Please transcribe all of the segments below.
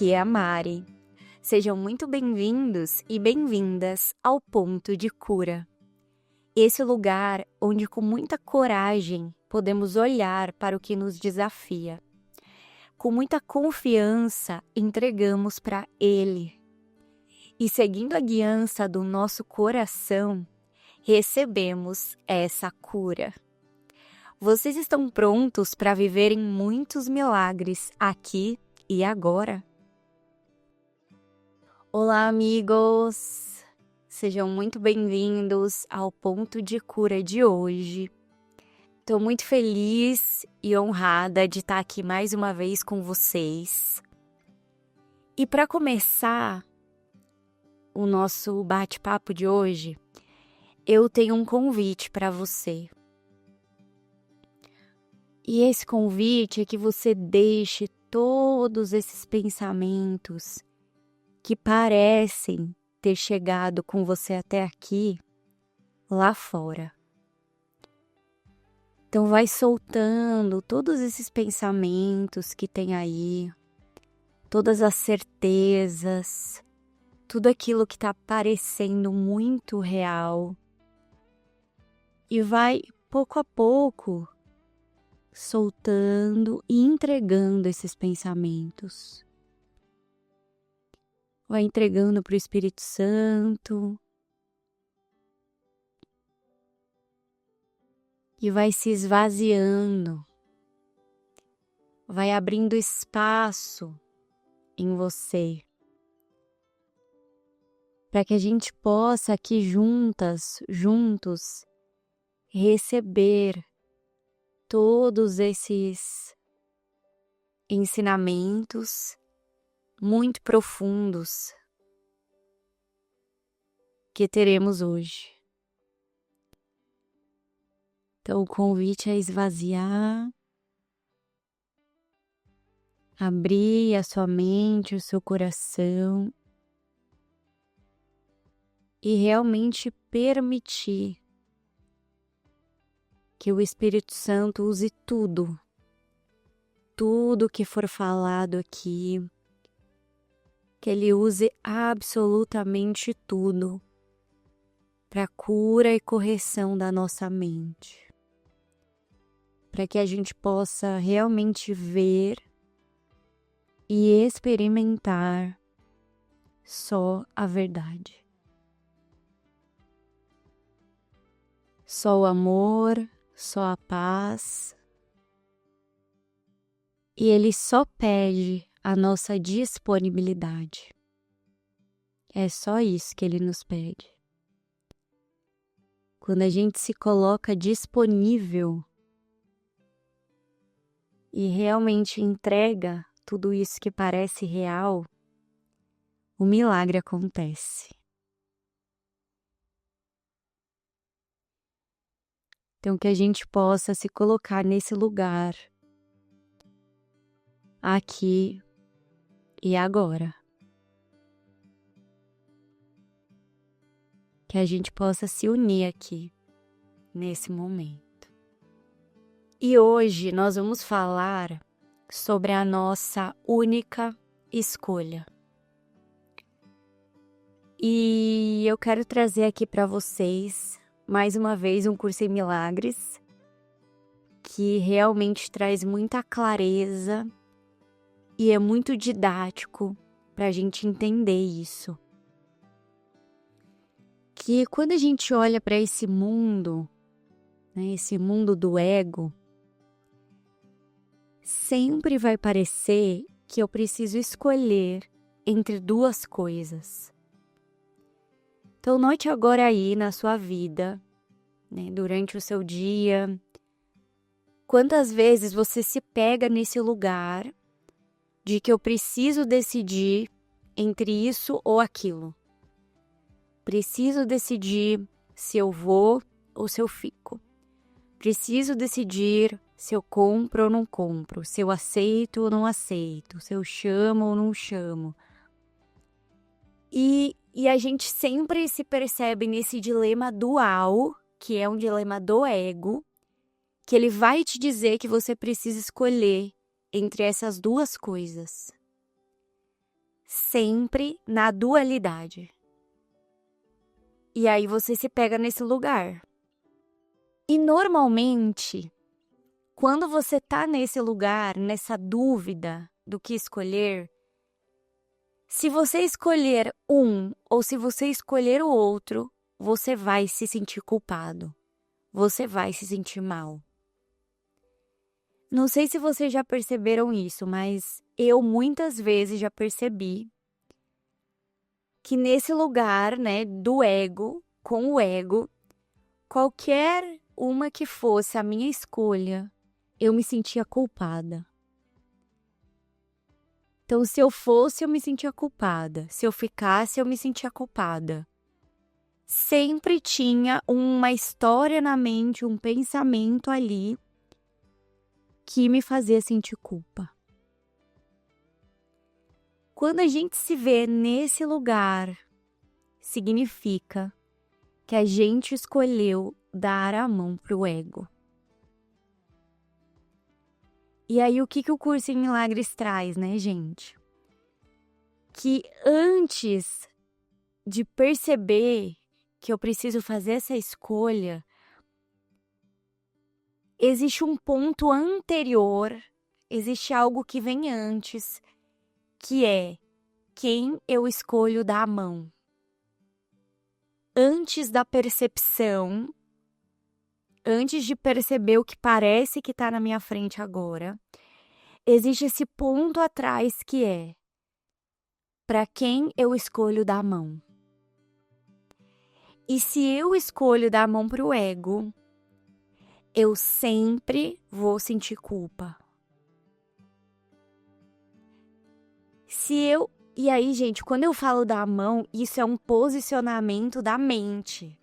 aqui é a Mari. Sejam muito bem-vindos e bem-vindas ao Ponto de Cura. Esse lugar onde com muita coragem podemos olhar para o que nos desafia. Com muita confiança entregamos para Ele. E seguindo a guiança do nosso coração, recebemos essa cura. Vocês estão prontos para viverem muitos milagres aqui e agora? Olá, amigos! Sejam muito bem-vindos ao Ponto de Cura de hoje. Estou muito feliz e honrada de estar aqui mais uma vez com vocês. E para começar o nosso bate-papo de hoje, eu tenho um convite para você. E esse convite é que você deixe todos esses pensamentos que parecem ter chegado com você até aqui, lá fora. Então vai soltando todos esses pensamentos que tem aí, todas as certezas, tudo aquilo que está parecendo muito real. E vai pouco a pouco soltando e entregando esses pensamentos. Vai entregando para o Espírito Santo e vai se esvaziando, vai abrindo espaço em você, para que a gente possa aqui juntos, receber todos esses ensinamentos muito profundos que teremos hoje. Então o convite é esvaziar, abrir a sua mente, o seu coração e realmente permitir que o Espírito Santo use tudo que for falado aqui, que Ele use absolutamente tudo para cura e correção da nossa mente, para que a gente possa realmente ver e experimentar só a verdade. Só o amor, só a paz. E Ele só pede a nossa disponibilidade. É só isso que Ele nos pede. Quando a gente se coloca disponível e realmente entrega tudo isso que parece real, o milagre acontece. Então que a gente possa se colocar nesse lugar, aqui e agora. Que a gente possa se unir aqui, nesse momento. E hoje nós vamos falar sobre a nossa única escolha. E eu quero trazer aqui para vocês, mais uma vez, um curso em milagres, que realmente traz muita clareza e é muito didático para a gente entender isso. Que quando a gente olha para esse mundo, né, esse mundo do ego, sempre vai parecer que eu preciso escolher entre duas coisas. Então note agora aí na sua vida, né, durante o seu dia, quantas vezes você se pega nesse lugar de que eu preciso decidir entre isso ou aquilo. Preciso decidir se eu vou ou se eu fico. Preciso decidir se eu compro ou não compro, se eu aceito ou não aceito, se eu chamo ou não chamo. E a gente sempre se percebe nesse dilema dual, que é um dilema do ego, que ele vai te dizer que você precisa escolher entre essas duas coisas. sempre na dualidade. E aí você se pega nesse lugar. E normalmente, quando você tá nesse lugar, nessa dúvida do que escolher, se você escolher um ou se você escolher o outro, você vai se sentir culpado. Você vai se sentir mal. Não sei se vocês já perceberam isso, mas eu muitas vezes já percebi que nesse lugar, né, do ego, com o ego, qualquer uma que fosse a minha escolha, eu me sentia culpada. Então, se eu fosse, eu me sentia culpada. Se eu ficasse, eu me sentia culpada. Sempre tinha uma história na mente, um pensamento ali que me fazia sentir culpa. Quando a gente se vê nesse lugar, significa que a gente escolheu dar a mão pro ego. E aí, o que o Curso em Milagres traz, né, gente? Que antes de perceber que eu preciso fazer essa escolha, existe um ponto anterior, existe algo que vem antes, que é quem eu escolho dar a mão. Antes da percepção, antes de perceber o que parece que está na minha frente agora, existe esse ponto atrás que é para quem eu escolho dar a mão. E se eu escolho dar a mão para o ego, eu sempre vou sentir culpa. E aí, gente, quando eu falo dar a mão, isso é um posicionamento da mente.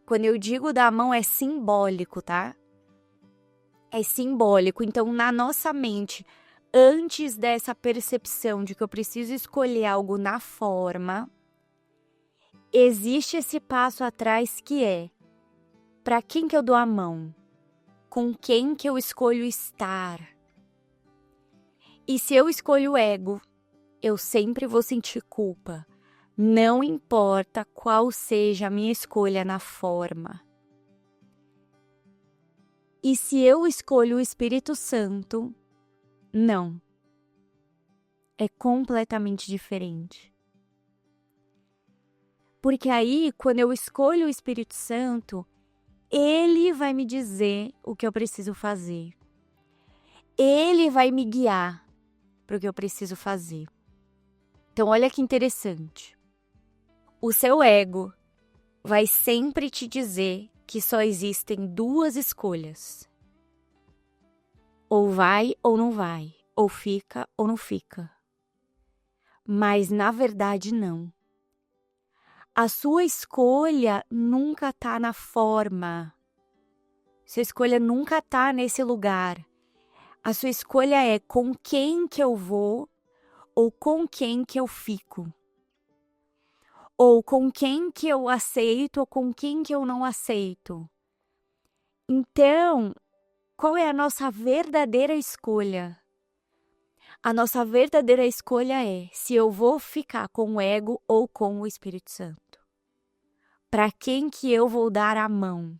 Quando eu digo dar a mão, é simbólico, tá? É simbólico. Então, na nossa mente, antes dessa percepção de que eu preciso escolher algo na forma, existe esse passo atrás que é: para quem que eu dou a mão? Com quem que eu escolho estar? E se eu escolho o ego, eu sempre vou sentir culpa. Não importa qual seja a minha escolha na forma. E se eu escolho o Espírito Santo, não. É completamente diferente. Porque aí, quando eu escolho o Espírito Santo, ele vai me dizer o que eu preciso fazer. Ele vai me guiar para o que eu preciso fazer. Então, olha que interessante. O seu ego vai sempre te dizer que só existem duas escolhas. Ou vai ou não vai. Ou fica ou não fica. Mas, na verdade, não. A sua escolha nunca está na forma. Sua escolha nunca está nesse lugar. A sua escolha é com quem que eu vou ou com quem que eu fico. Ou com quem que eu aceito ou com quem que eu não aceito. Então, qual é a nossa verdadeira escolha? A nossa verdadeira escolha é se eu vou ficar com o ego ou com o Espírito Santo. Para quem que eu vou dar a mão?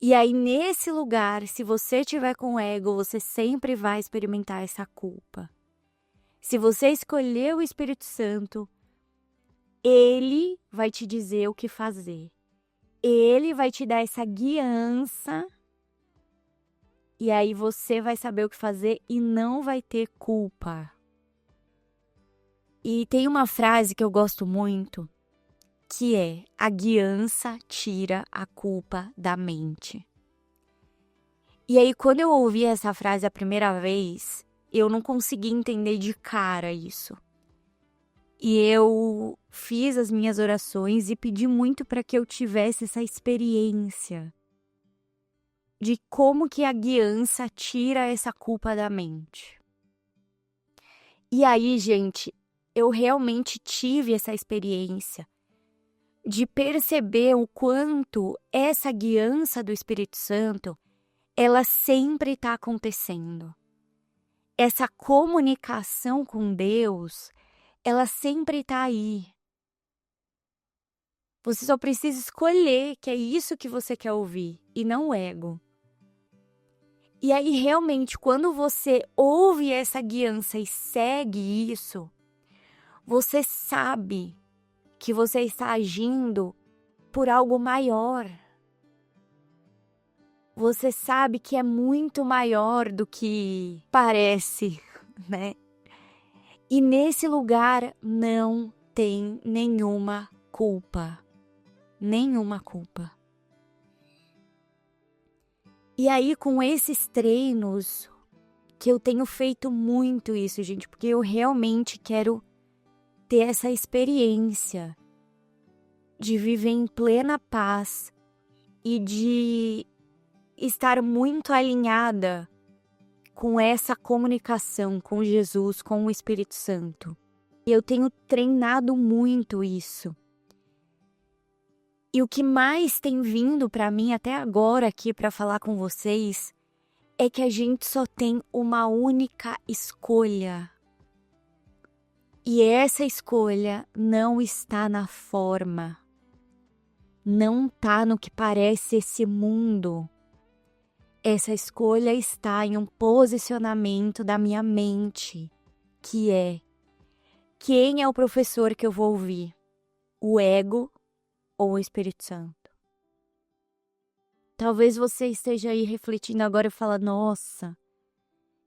E aí, nesse lugar, se você estiver com o ego, você sempre vai experimentar essa culpa. Se você escolher o Espírito Santo, ele vai te dizer o que fazer. Ele vai te dar essa guiança. E aí você vai saber o que fazer e não vai ter culpa. E tem uma frase que eu gosto muito, que é: a guiança tira a culpa da mente. E aí, quando eu ouvi essa frase a primeira vez, eu não consegui entender de cara isso. E eu fiz as minhas orações e pedi muito para que eu tivesse essa experiência de como que a guiança tira essa culpa da mente. E aí, gente, eu realmente tive essa experiência de perceber o quanto essa guiança do Espírito Santo, ela sempre está acontecendo. essa comunicação com Deus, ela sempre está aí. Você só precisa escolher que é isso que você quer ouvir e não o ego. E aí, realmente, quando você ouve essa guiança e segue isso, você sabe que você está agindo por algo maior. Você sabe que é muito maior do que parece, né? E nesse lugar não tem nenhuma culpa. Nenhuma culpa. E aí, com esses treinos, que eu tenho feito muito isso, gente, porque eu realmente quero ter essa experiência de viver em plena paz e de estar muito alinhada com essa comunicação com Jesus, com o Espírito Santo. E eu tenho treinado muito isso. E o que mais tem vindo para mim até agora aqui para falar com vocês é que a gente só tem uma única escolha. E essa escolha não está na forma. Não está no que parece esse mundo. Essa escolha está em um posicionamento da minha mente, que é: quem é o professor que eu vou ouvir? O ego ou o Espírito Santo? Talvez você esteja aí refletindo agora e fala: nossa,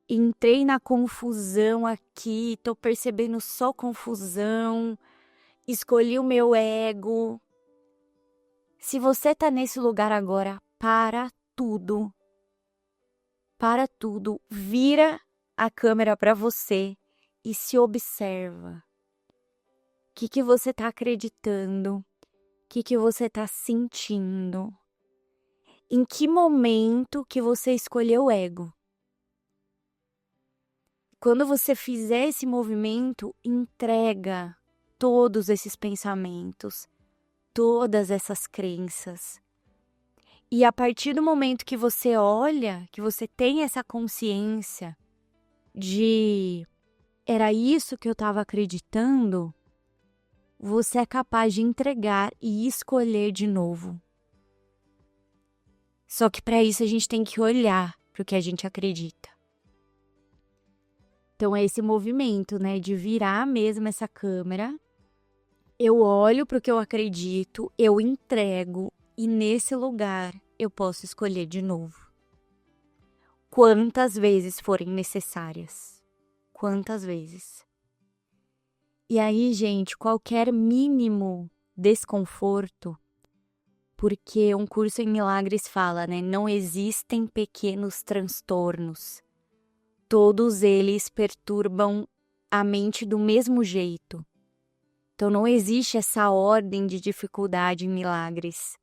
entrei na confusão aqui, tô percebendo só confusão, escolhi o meu ego. Se você tá nesse lugar agora, para tudo, vira a câmera para você e se observa. O que você tá acreditando? O que você tá sentindo? Em que momento que você escolheu o ego? Quando você fizer esse movimento, entrega todos esses pensamentos, todas essas crenças. E a partir do momento que você olha, que você tem essa consciência de era isso que eu estava acreditando, você é capaz de entregar e escolher de novo. Só que para isso a gente tem que olhar para o que a gente acredita. Então é esse movimento, né, de virar mesmo essa câmera. Eu olho para o que eu acredito, eu entrego e nesse lugar eu posso escolher de novo. Quantas vezes forem necessárias. Quantas vezes. E aí, gente, qualquer mínimo desconforto, porque um curso em milagres fala, né? Não existem pequenos transtornos. Todos eles perturbam a mente do mesmo jeito. Então não existe essa ordem de dificuldade em milagres.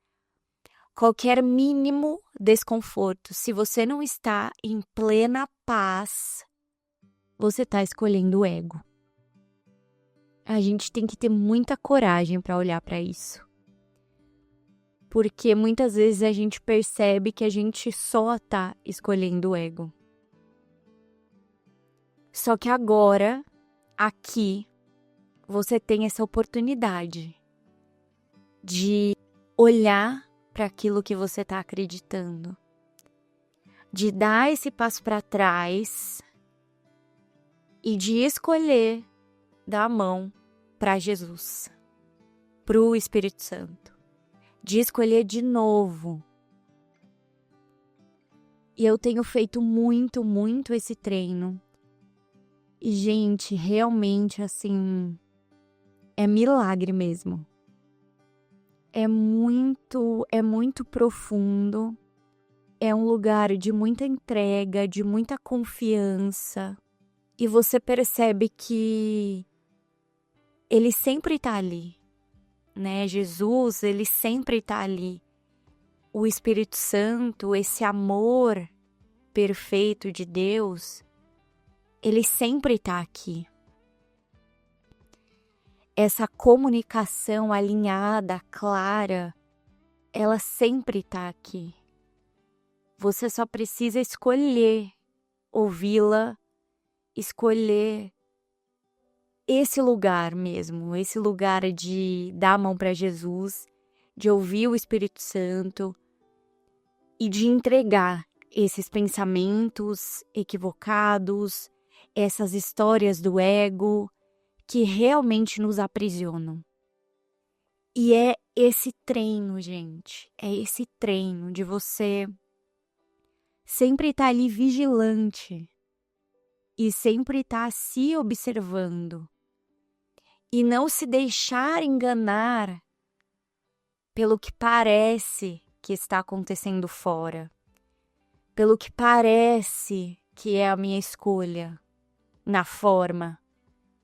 Qualquer mínimo desconforto, se você não está em plena paz, você está escolhendo o ego. A gente tem que ter muita coragem para olhar para isso. Porque muitas vezes a gente percebe que a gente só está escolhendo o ego. Só que agora, aqui, você tem essa oportunidade de olhar para aquilo que você está acreditando, de dar esse passo para trás e de escolher dar a mão para Jesus, para o Espírito Santo, de escolher de novo. E eu tenho feito muito, muito esse treino. E, gente, realmente, assim, é milagre mesmo. É muito profundo. É um lugar de muita entrega, de muita confiança. E você percebe que ele sempre está ali, né? Jesus, ele sempre está ali. O Espírito Santo, esse amor perfeito de Deus, ele sempre está aqui. Essa comunicação alinhada, clara, ela sempre está aqui. Você só precisa escolher ouvi-la escolher esse lugar mesmo, esse lugar de dar a mão para Jesus, de ouvir o Espírito Santo e de entregar esses pensamentos equivocados, essas histórias do ego que realmente nos aprisionam. E é esse treino, gente, é esse treino de você sempre estar ali vigilante e sempre estar se observando e não se deixar enganar pelo que parece que está acontecendo fora, pelo que parece que é a minha escolha na forma,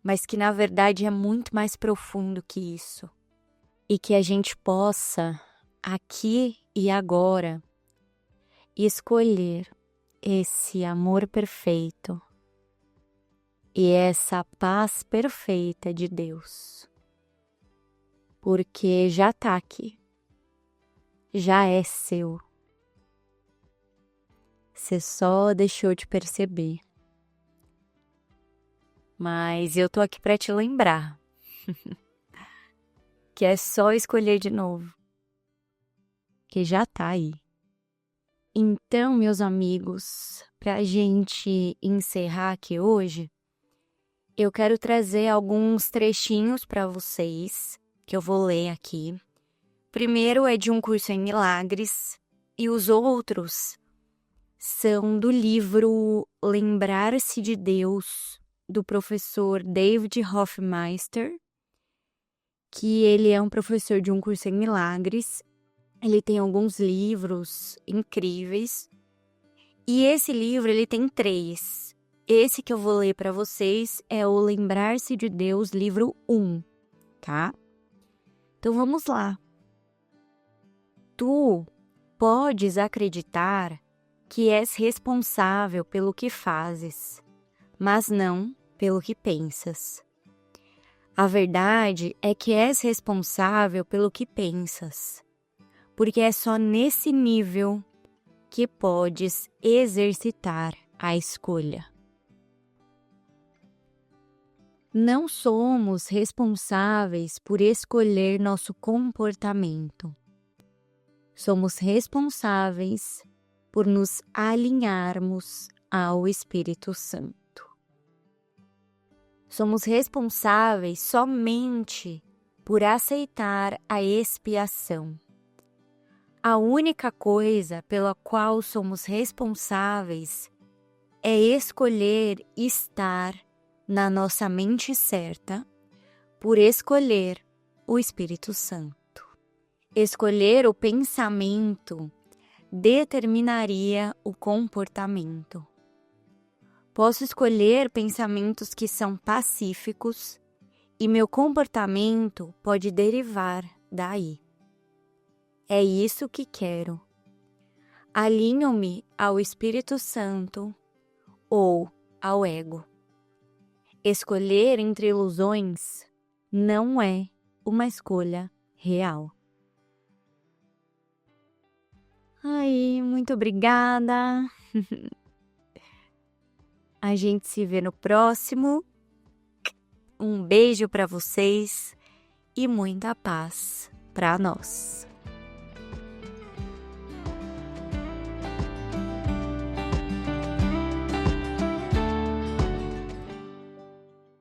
mas que na verdade é muito mais profundo que isso. E que a gente possa, aqui e agora, escolher esse amor perfeito e essa paz perfeita de Deus. Porque já está aqui, já é seu. Você só deixou de perceber. Mas eu tô aqui para te lembrar que é só escolher de novo, que já tá aí. Então, meus amigos, pra gente encerrar aqui hoje, eu quero trazer alguns trechinhos para vocês, que eu vou ler aqui. Primeiro é de Um Curso em Milagres, e os outros são do livro Lembrar-se de Deus, do professor David Hoffmeister, que ele é um professor de Um Curso em Milagres. Ele tem alguns livros incríveis. E esse livro, ele tem 3. Esse que eu vou ler para vocês é o Lembrar-se de Deus, livro 1, tá? Então vamos lá. Tu podes acreditar que és responsável pelo que fazes, mas não pelo que pensas. A verdade é que és responsável pelo que pensas, porque é só nesse nível que podes exercitar a escolha. Não somos responsáveis por escolher nosso comportamento. Somos responsáveis por nos alinharmos ao Espírito Santo. Somos responsáveis somente por aceitar a expiação. A única coisa pela qual somos responsáveis é escolher estar na nossa mente certa, por escolher o Espírito Santo. Escolher o pensamento determinaria o comportamento. Posso escolher pensamentos que são pacíficos e meu comportamento pode derivar daí. É isso que quero. Alinho-me ao Espírito Santo ou ao ego. Escolher entre ilusões não é uma escolha real. Ai, muito obrigada. A gente se vê no próximo. Um beijo para vocês e muita paz para nós.